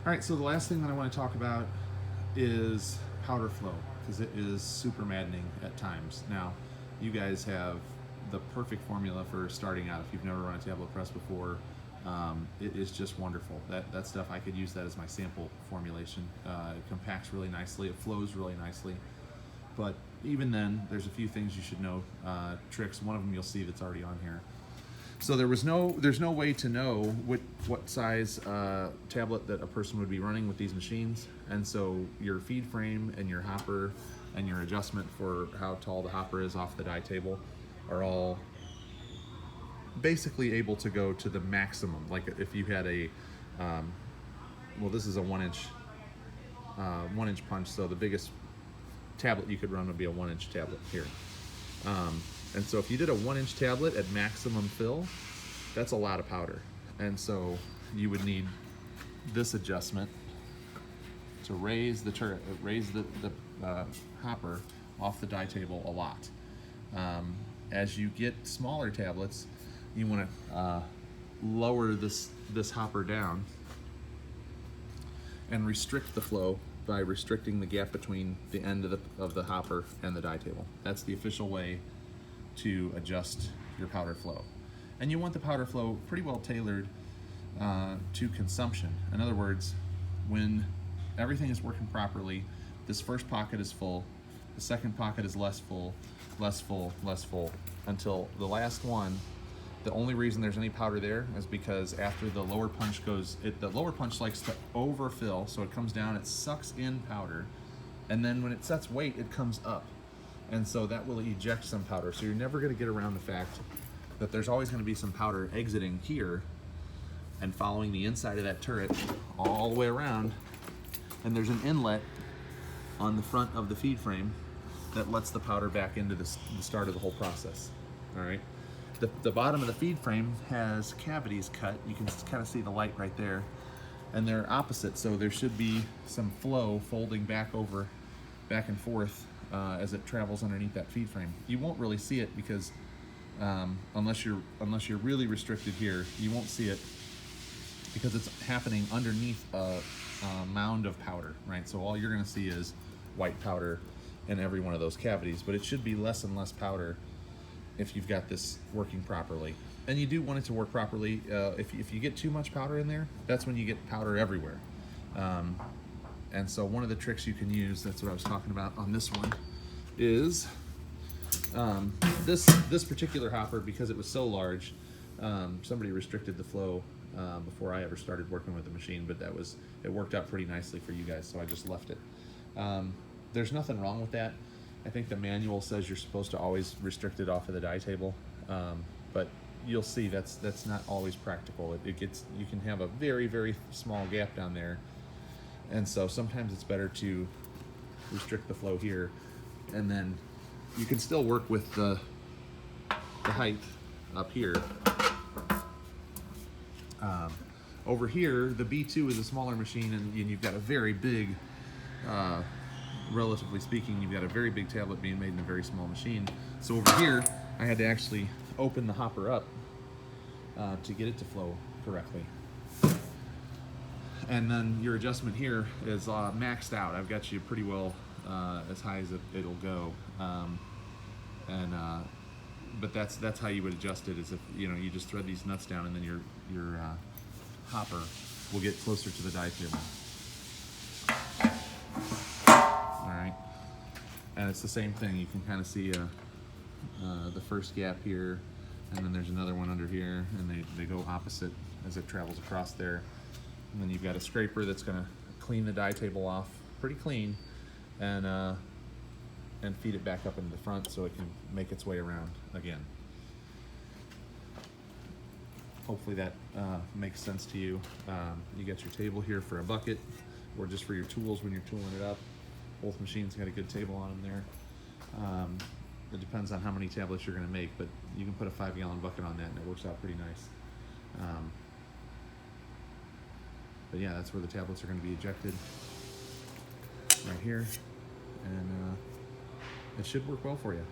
All right, so the last thing that I want to talk about is powder flow, because it is super maddening at times. Now, you guys have the perfect formula for starting out. If you've never run a tablet press before, it is just wonderful. That stuff, I could use that as my sample formulation. It compacts really nicely, it flows really nicely. But even then, there's a few things you should know, tricks. One of them you'll see that's already on here. So there's no way to know what size tablet that a person would be running with these machines, and so your feed frame and your hopper and your adjustment for how tall the hopper is off the die table are all basically able to go to the maximum. Like if you had a, well, this is a 1-inch punch, so the biggest tablet you could run would be a 1-inch tablet here. And so if you did a 1-inch tablet at maximum fill, that's a lot of powder. And so you would need this adjustment to raise the hopper off the die table a lot. As you get smaller tablets, you want to lower this hopper down and restrict the flow by restricting the gap between the end of the hopper and the die table. That's the official way to adjust your powder flow. And you want the powder flow pretty well tailored to consumption. In other words, when everything is working properly, this first pocket is full, the second pocket is less full, less full, less full, until the last one. The only reason there's any powder there is because after the lower punch goes, the lower punch likes to overfill, so it comes down, it sucks in powder, and then when it sets weight, it comes up. And so that will eject some powder. So you're never gonna get around the fact that there's always gonna be some powder exiting here and following the inside of that turret all the way around. And there's an inlet on the front of the feed frame that lets the powder back into the start of the whole process, all right? The bottom of the feed frame has cavities cut. You can kind of see the light right there. And they're opposite, so there should be some flow folding back and forth as it travels underneath that feed frame. You won't really see it because unless you're really restricted here, you won't see it because it's happening underneath a mound of powder, right? So all you're gonna see is white powder in every one of those cavities, but it should be less and less powder if you've got this working properly. And you do want it to work properly. If you get too much powder in there, that's when you get powder everywhere. And so one of the tricks you can use, that's what I was talking about on this one, is this particular hopper, because it was so large, somebody restricted the flow before I ever started working with the machine, but it worked out pretty nicely for you guys, so I just left it. There's nothing wrong with that. I think the manual says you're supposed to always restrict it off of the die table, but you'll see that's not always practical. You can have a very, very small gap down there, and so sometimes it's better to restrict the flow here, and then you can still work with the height up here. Over here, the B2 is a smaller machine, and you've got a very big, relatively speaking, you've got a very big tablet being made in a very small machine. So over here, I had to actually open the hopper up to get it to flow correctly. And then your adjustment here is maxed out. I've got you pretty well as high as it'll go. But that's how you would adjust it, is if you just thread these nuts down, and then your hopper will get closer to the die table. All right, and it's the same thing. You can kind of see the first gap here, and then there's another one under here, and they go opposite as it travels across there. And then you've got a scraper that's going to clean the die table off pretty clean, and feed it back up into the front so it can make its way around again. Hopefully that makes sense to you. You got your table here for a bucket, or just for your tools when you're tooling it up. Both machines got a good table on them there. It depends on how many tablets you're going to make, but you can put a 5-gallon bucket on that and it works out pretty nice. But yeah, that's where the tablets are going to be ejected, right here, and it should work well for you.